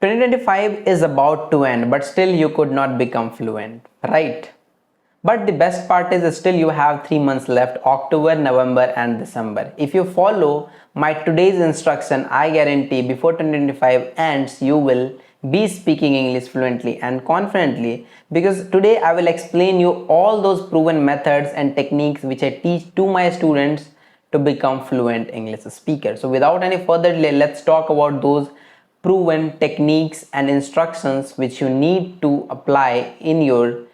2025 is about to end, but still you could not become fluent, right? But the best part is still you have 3 months left, October, November and December. If you follow my today's instruction, I guarantee before 2025 ends, you will be speaking English fluently and confidently, because today I will explain you all those proven methods and techniques which I teach to my students to become fluent English speaker. So without any further delay, let's talk about those proven techniques and instructions which you need to apply in your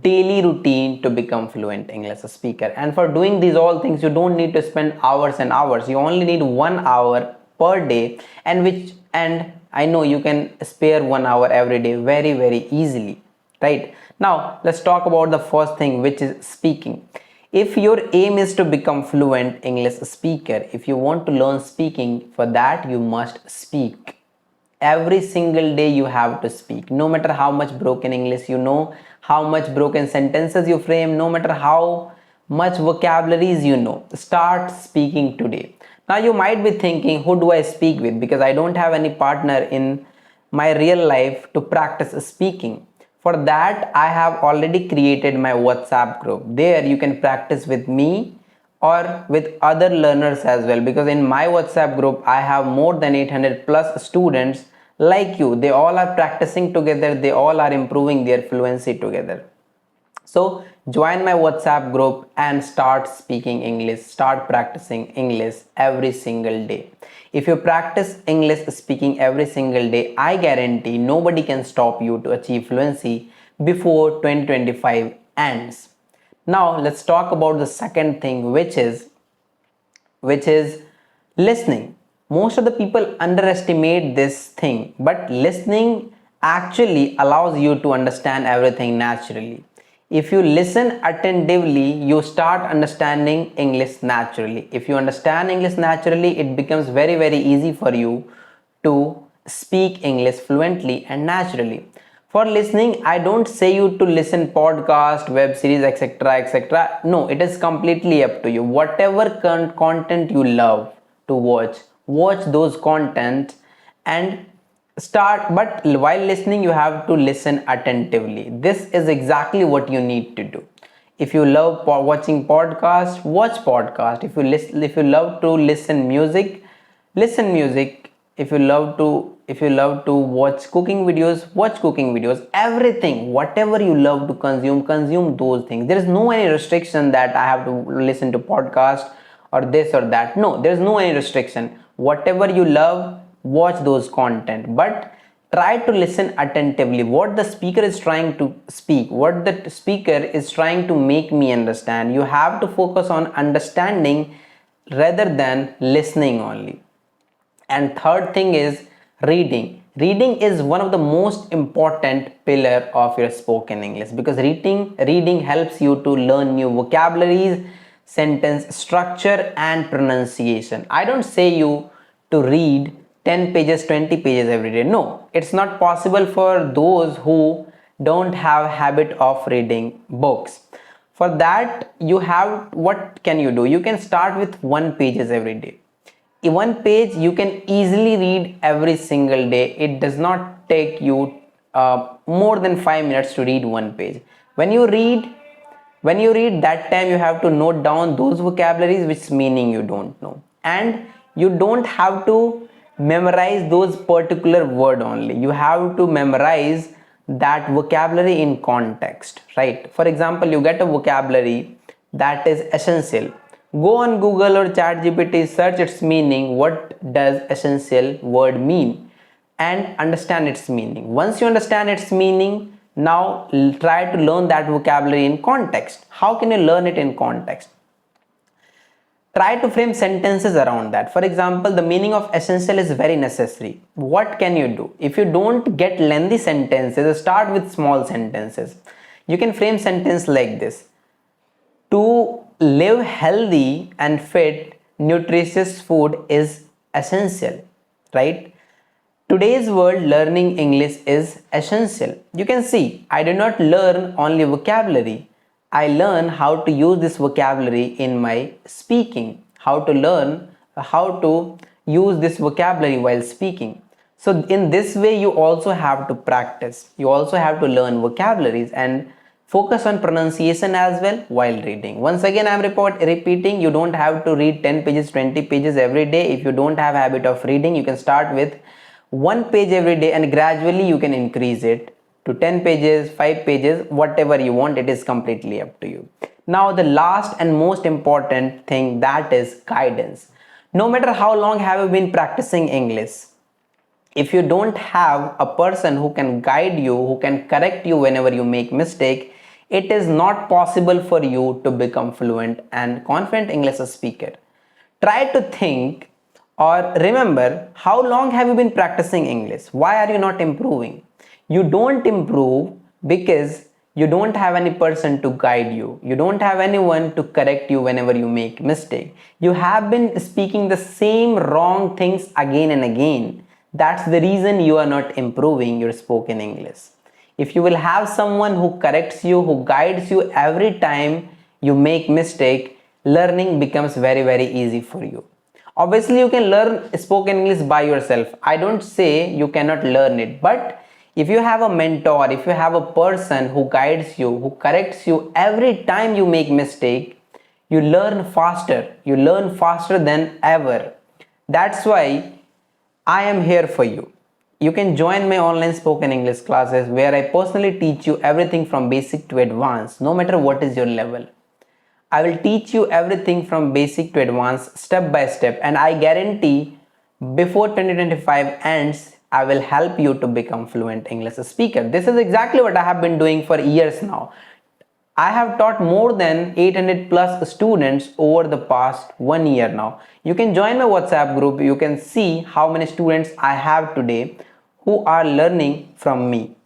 daily routine to become fluent English speaker. And for doing these all things, you don't need to spend hours and hours. You only need 1 hour per day, and I know you can spare 1 hour every day very easily, right? Now let's talk about the first thing, which is speaking. If your aim is to become fluent English speaker, if you want to learn speaking, for that you must speak. Every single day you have to speak, no matter how much broken English you know, how much broken sentences you frame, no matter how much vocabularies you know, start speaking today. Now you might be thinking, who do I speak with, because I don't have any partner in my real life to practice speaking. For that, I have already created my WhatsApp group. There you can practice with me or with other learners as well, because in my WhatsApp group I have more than 800 plus students like you. They all are practicing together, they all are improving their fluency together. So join my WhatsApp group and start speaking English, start practicing English every single day. If you practice English speaking every single day, I guarantee nobody can stop you to achieve fluency before 2025 ends. Now let's talk about the second thing, which is listening. Most of the people underestimate this thing, but listening actually allows you to understand everything naturally. If you listen attentively, you start understanding English naturally. If you understand English naturally, it becomes very easy for you to speak English fluently and naturally. For listening, I don't say you to listen podcast, web series, etc. No, it is completely up to you. Whatever content you love to watch those content and start. But while listening, you have to listen attentively. This is exactly what you need to do. If you love watching podcast, watch podcast. If you love to listen music, listen music. If you love to watch cooking videos, watch cooking videos. Everything, whatever you love to consume those things. There is no any restriction that I have to listen to podcast or this or that. No, there is no any restriction. Whatever you love, watch those content, but try to listen attentively what the speaker is trying to speak, what the speaker is trying to make me understand. You have to focus on understanding rather than listening only. And third thing is reading is one of the most important pillar of your spoken English, because reading helps you to learn new vocabularies, sentence structure and pronunciation. I don't say you to read 10 pages, 20 pages every day. No, it's not possible for those who don't have habit of reading books. For that, what can you do? You can start with 1 pages every day. In 1 page you can easily read every single day. It does not take you more than 5 minutes to read 1 page. When you read that time, you have to note down those vocabularies which meaning you don't know, and you don't have to memorize those particular word only. You have to memorize that vocabulary in context, right? For example, you get a vocabulary that is essential. Go on Google or ChatGPT, search its meaning. What does essential word mean? And understand its meaning. Once you understand its meaning, now try to learn that vocabulary in context. How can you learn it in context? Try to frame sentences around that. For example, the meaning of essential is very necessary. What can you do? If you don't get lengthy sentences, start with small sentences. You can frame sentence like this: to live healthy and fit, nutritious food is essential, right? Today's world, learning English is essential. You can see, I do not learn only vocabulary. I learn how to use this vocabulary in my speaking, how to use this vocabulary while speaking. So in this way, you also have to practice. You also have to learn vocabularies and focus on pronunciation as well while reading. Once again, I'm repeating, you don't have to read 10 pages, 20 pages every day. If you don't have habit of reading, you can start with one page every day and gradually you can increase it to 10 pages, 5 pages, whatever you want. It is completely up to you. Now, the last and most important thing, that is guidance. No matter how long have you been practicing English, if you don't have a person who can guide you, who can correct you whenever you make mistake, it is not possible for you to become fluent and confident English speaker. Try to think or remember, how long have you been practicing English? Why are you not improving? You don't improve because you don't have any person to guide you. You don't have anyone to correct you whenever you make mistake. You have been speaking the same wrong things again and again. That's the reason you are not improving your spoken English. If you will have someone who corrects you, who guides you every time you make mistake, learning becomes very, very easy for you. Obviously, you can learn spoken English by yourself. I don't say you cannot learn it, but if you have a mentor, if you have a person who guides you, who corrects you every time you make mistake, you learn faster. You learn faster than ever. That's why I am here for you. You can join my online spoken English classes where I personally teach you everything from basic to advanced, no matter what is your level. I will teach you everything from basic to advanced step by step, and I guarantee before 2025 ends, I will help you to become fluent English speaker. This is exactly what I have been doing for years now. I have taught more than 800 plus students over the past 1 year now. You can join my WhatsApp group. You can see how many students I have today who are learning from me.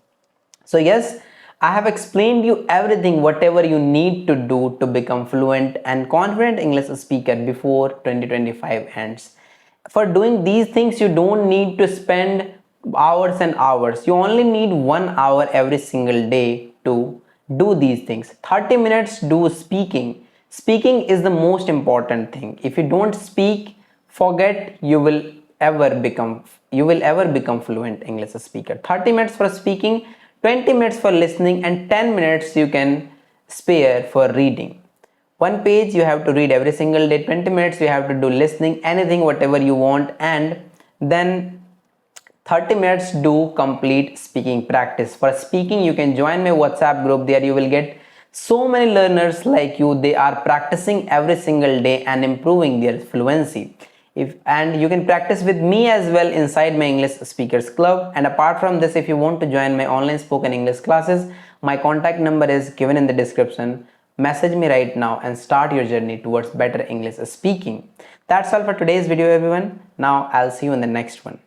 So yes, I have explained you everything, whatever you need to do to become fluent and confident English speaker before 2025 ends. For doing these things, you don't need to spend hours and hours. You only need 1 hour every single day to do these things. 30 minutes do speaking. Speaking is the most important thing. If you don't speak, forget you will ever become fluent English speaker. 30 minutes for speaking, 20 minutes for listening, and 10 minutes you can spare for reading. One page you have to read every single day, 20 minutes you have to do listening, anything whatever you want, and then 30 minutes do complete speaking practice. For speaking, you can join my WhatsApp group. There you will get so many learners like you. They are practicing every single day and improving their fluency. And you can practice with me as well inside my English Speakers Club. And apart from this, if you want to join my online spoken English classes, my contact number is given in the description. Message me right now and start your journey towards better English speaking. That's all for today's video, everyone. Now I'll see you in the next one.